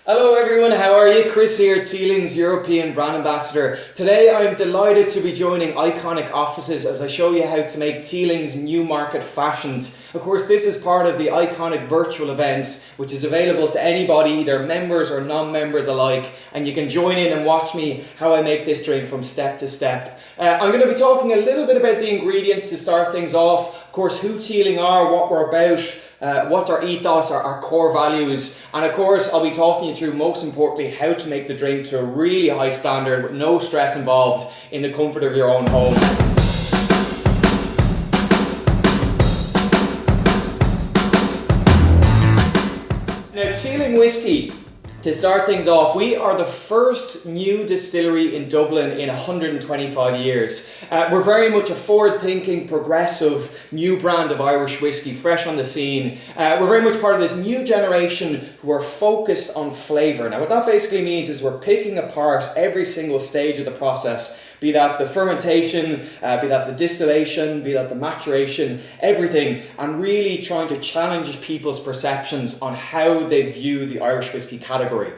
Hello everyone, how are you? Chris here, Teeling's European Brand Ambassador. Today I'm delighted to be joining Iconic Offices as I show you how to make Teeling's Newmarket fashioned. Of course, this is part of the Iconic virtual events, which is available to anybody, either members or non-members alike, and you can join in and watch me how I make this drink from step to step. I'm going to be talking a little bit about the ingredients to start things off, of course who Teeling are, what we're about, what's our ethos, our core values, and of course I'll be talking you through most importantly how to make the drink to a really high standard with no stress involved in the comfort of your own home. Now, Teeling Whiskey, to start things off, we are the first new distillery in Dublin in 125 years. We're very much a forward-thinking, progressive, new brand of Irish whiskey, fresh on the scene. We're very much part of this new generation who are focused on flavour. Now, what that basically means is we're picking apart every single stage of the process, be that the fermentation, be that the distillation, be that the maturation, everything, and really trying to challenge people's perceptions on how they view the Irish whiskey category.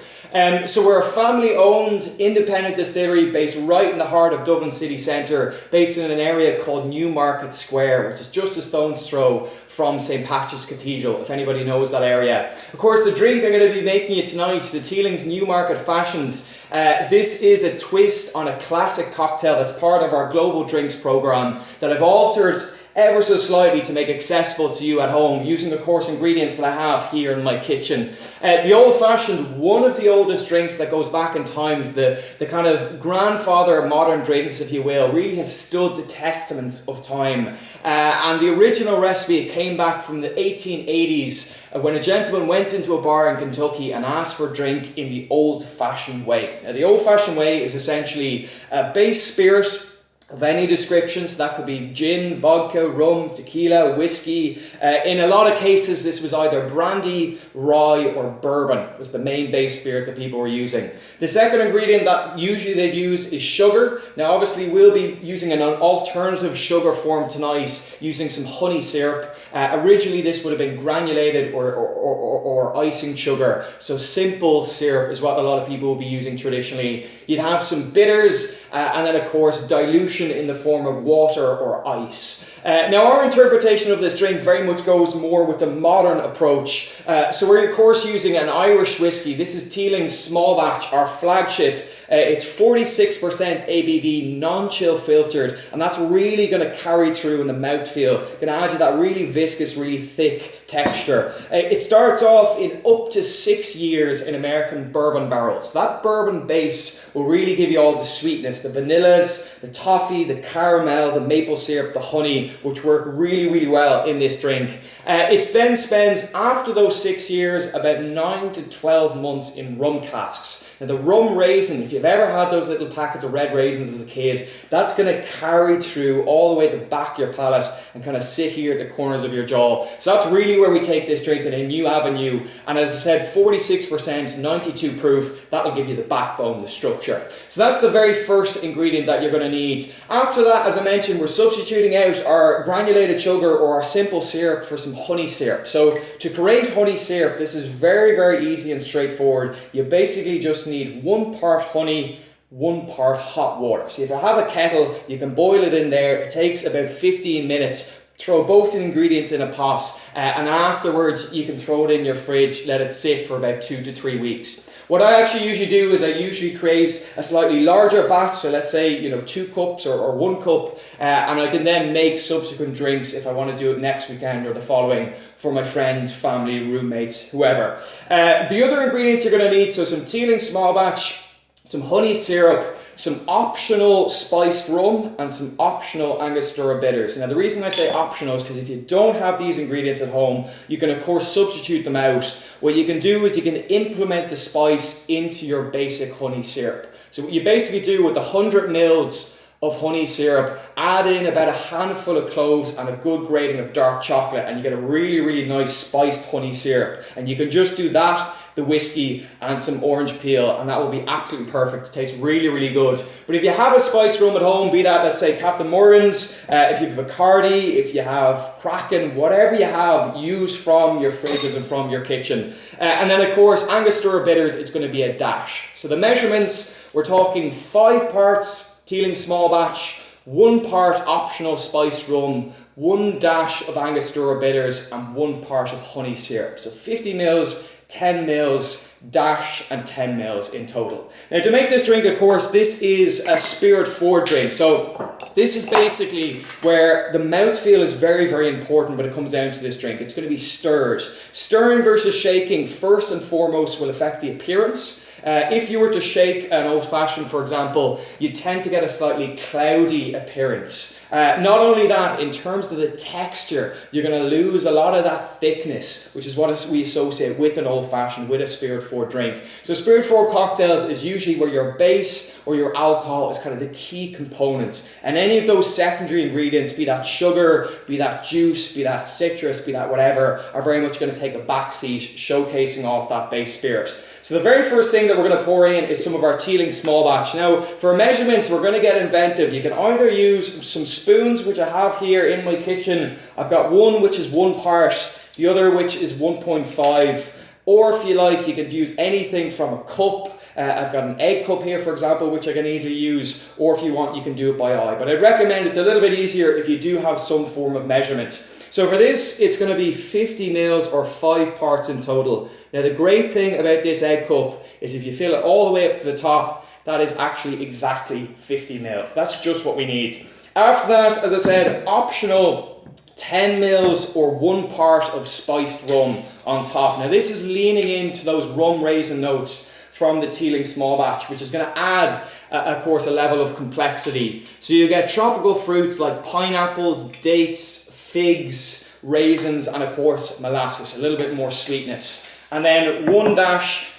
So we're a family-owned, independent distillery based right in the heart of Dublin city centre, based in an area called Newmarket Square, which is just a stone's throw from St. Patrick's Cathedral, if anybody knows that area. Of course, the drink I'm going to be making you tonight, the Teeling's Newmarket Fashions, this is a twist on a classic cocktail that's part of our global drinks program that I've altered ever so slightly to make accessible to you at home using the course ingredients that I have here in my kitchen. The old fashioned, one of the oldest drinks that goes back in times, the kind of grandfather of modern drinks, if you will, really has stood the testament of time. And the original recipe came back from the 1880s when a gentleman went into a bar in Kentucky and asked for a drink in the old-fashioned way. Now, the old-fashioned way is essentially a base spirit of any description, so that could be gin, vodka, rum, tequila, whiskey. In a lot of cases, this was either brandy, rye, or bourbon was the main base spirit that people were using. The second ingredient that usually they'd use is sugar. Now, obviously, we'll be using an alternative sugar form tonight, using some honey syrup. Originally, this would have been granulated or icing sugar, so simple syrup is what a lot of people will be using traditionally. You'd have some bitters, and then, of course, dilution in the form of water or ice. Now, our interpretation of this drink very much goes more with the modern approach. So we're, of course, using an Irish whiskey. This is Teeling's Small Batch, our flagship. It's 46% ABV, non-chill filtered, and that's really going to carry through in the mouthfeel. Going to add you that really viscous, really thick texture. It starts off in up to 6 years in American bourbon barrels. That bourbon base will really give you all the sweetness, the vanillas, the toffee, the caramel, the maple syrup, the honey, which work really, really well in this drink. It then spends, after those 6 years, about 9 to 12 months in rum casks. Now, the rum raisin, if you've ever had those little packets of red raisins as a kid, that's going to carry through all the way to the back of your palate and kind of sit here at the corners of your jaw. So that's really where we take this drink in a new avenue. And as I said, 46%, 92 proof, that'll give you the backbone, the structure. So that's the very first ingredient that you're going to need. After that, as I mentioned, we're substituting out our granulated sugar or our simple syrup for some honey syrup. So to create honey syrup, this is very, very easy and straightforward. You basically just need 1 part honey, 1 part hot water. So if you have a kettle, you can boil it in there. It takes about 15 minutes. Throw both the ingredients in a pot, and afterwards you can throw it in your fridge, let it sit for about 2 to 3 weeks. What I actually usually do is I usually create a slightly larger batch, so let's say 2 cups or 1 cup, and I can then make subsequent drinks if I want to do it next weekend or the following for my friends, family, roommates, whoever. The other ingredients you're going to need, so some Teeling Small Batch, some honey syrup, some optional spiced rum, and some optional Angostura bitters. Now, the reason I say optional is because if you don't have these ingredients at home, you can of course substitute them out. What you can do is you can implement the spice into your basic honey syrup. So what you basically do with the 100 mils of honey syrup, add in about a handful of cloves and a good grating of dark chocolate, and you get a really, really nice spiced honey syrup. And you can just do that the whiskey and some orange peel, and that will be absolutely perfect. It tastes really, really good. But if you have a spice rum at home, be that, let's say, Captain Morgan's, if you have Bacardi, if you have Kraken, whatever you have, use from your fridges and from your kitchen. And then, of course, Angostura bitters, it's going to be a dash. So the measurements, we're talking 5 parts Teeling small batch, 1 part optional spiced rum, 1 dash of Angostura bitters, and 1 part of honey syrup. So 50 mils, 10 mils, dash, and 10 mils in total. Now to make this drink, of course, this is a spirit forward drink. So this is basically where the mouthfeel is very, very important when it comes down to this drink. It's going to be stirred. Stirring versus shaking, first and foremost, will affect the appearance. If you were to shake an old fashioned, for example, you tend to get a slightly cloudy appearance. Not only that, in terms of the texture, you're going to lose a lot of that thickness, which is what we associate with an old fashioned, with a spirit forward drink. So spirit forward cocktails is usually where your base or your alcohol is kind of the key components. And any of those secondary ingredients, be that sugar, be that juice, be that citrus, be that whatever, are very much going to take a backseat, showcasing off that base spirit. So the very first thing that we're going to pour in is some of our Teeling small batch. Now, for measurements, we're going to get inventive. You can either use some spoons, which I have here in my kitchen. I've got one which is 1 part, the other which is 1.5. Or if you like, you could use anything from a cup. I've got an egg cup here, for example, which I can easily use. Or if you want, you can do it by eye. But I'd recommend it's a little bit easier if you do have some form of measurements. So for this, it's going to be 50 mils or 5 parts in total. Now the great thing about this egg cup is if you fill it all the way up to the top, that is actually exactly 50 mils. That's just what we need. After that, as I said, optional 10 mils or 1 part of spiced rum on top. Now this is leaning into those rum raisin notes from the Teeling small batch, which is going to add, of course, a level of complexity. So you get tropical fruits like pineapples, dates, figs, raisins, and of course molasses, a little bit more sweetness. And then 1 dash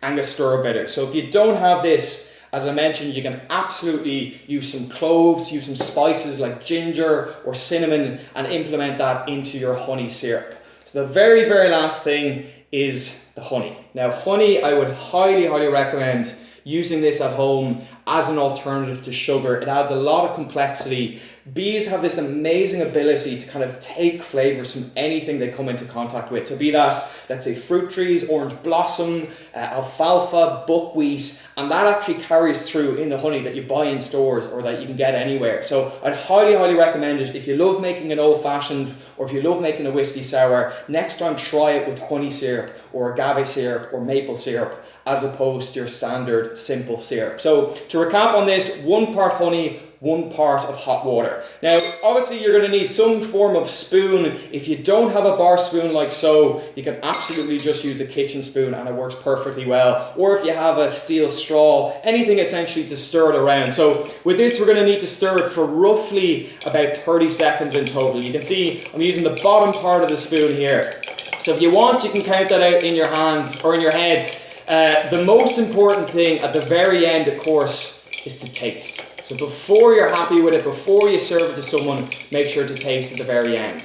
Angostura bitter. So if you don't have this, as I mentioned, you can absolutely use some cloves, use some spices like ginger or cinnamon, and implement that into your honey syrup. So the very, very last thing is the honey. Now honey, I would highly, highly recommend using this at home as an alternative to sugar. It adds a lot of complexity. Bees have this amazing ability to kind of take flavors from anything they come into contact with. So be that, let's say, fruit trees, orange blossom, alfalfa, buckwheat, and that actually carries through in the honey that you buy in stores or that you can get anywhere. So I'd highly, highly recommend it. If you love making an old fashioned or if you love making a whiskey sour, next time try it with honey syrup or agave syrup or maple syrup as opposed to your standard simple syrup. So to recap on this, 1 part honey, 1 part of hot water. Now, obviously you're going to need some form of spoon. If you don't have a bar spoon like so, you can absolutely just use a kitchen spoon and it works perfectly well. Or if you have a steel straw, anything essentially to stir it around. So with this, we're going to need to stir it for roughly about 30 seconds in total. You can see I'm using the bottom part of the spoon here. So if you want, you can count that out in your hands or in your heads. The most important thing at the very end, of course, is to taste. So before you're happy with it, before you serve it to someone, make sure to taste at the very end.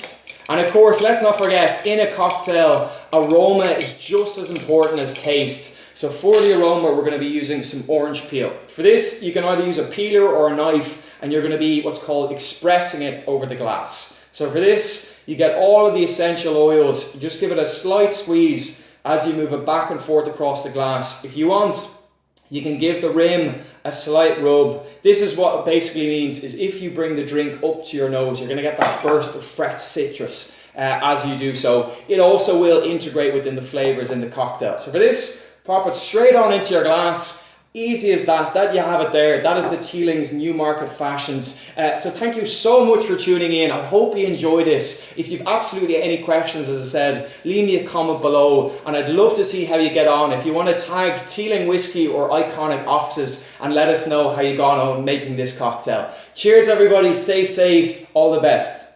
And of course, let's not forget, in a cocktail, aroma is just as important as taste. So for the aroma, we're going to be using some orange peel. For this, you can either use a peeler or a knife, and you're going to be what's called expressing it over the glass. So for this, you get all of the essential oils. You just give it a slight squeeze as you move it back and forth across the glass. If you want, you can give the rim a slight rub. This is what it basically means, is if you bring the drink up to your nose, you're going to get that burst of fresh citrus as you do so. It also will integrate within the flavours in the cocktail. So for this, pop it straight on into your glass. Easy as that. That you have it there. That is the Teeling's Newmarket Fashions. So thank you so much for tuning in. I hope you enjoyed this. If you've absolutely any questions, as I said, leave me a comment below, and I'd love to see how you get on. If you want to tag Teeling Whiskey or Iconic Offices and let us know how you got on making this cocktail. Cheers everybody, stay safe, all the best.